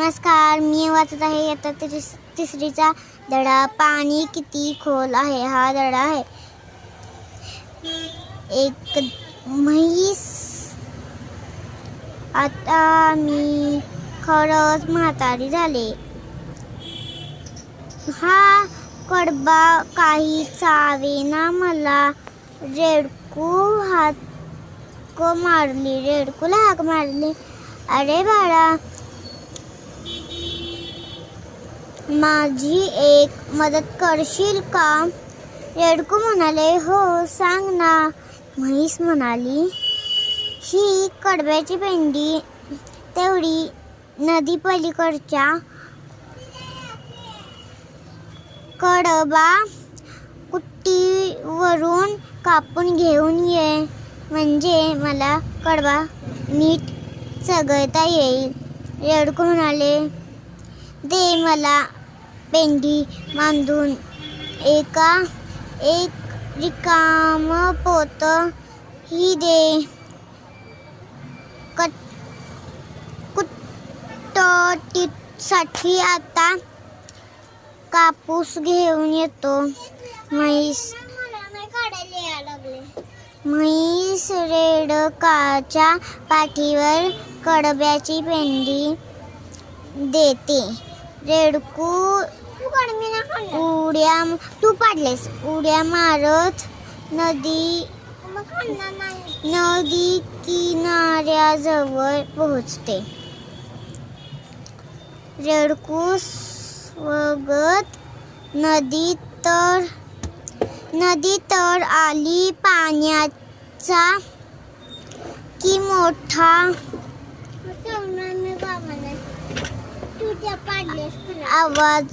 नमस्कार, मी वाचत आहे इयत्ता तिसरीचा धडा. पाणी किती खोल आहे. हा धडा आहे. एक म्हैस. आता मी खरंच म्हातारी झाले. हा कडबा काही चावेना मला. रेडकूला हाक मारली. अरे बाळा, माझी एक मदत करशील का? रेडकू म्हणाले, हो सांग ना. म्हैस म्हणाली, ही कडब्याची पेंडी तेवढी नदी पलीकडच्या कडबा कुट्टीवरून कापून घेऊन ये, म्हणजे मला कडबा नीट चघळता येईल. रेडकू म्हणाले, दे मला पेंडी बांधून. एक रिकाम पोत ही दे. कुट्टीसाठी आता कापूस घेऊन येतो. म्हैस रेडकाच्या पाठीवर कडब्याची पेंडी देते. रेडकू उड्या मारत नदी किनाऱ्याजवळ पोहोचते. रेडकू स्वगत नदी तर आली. पाण्याचा की मोठा आवाज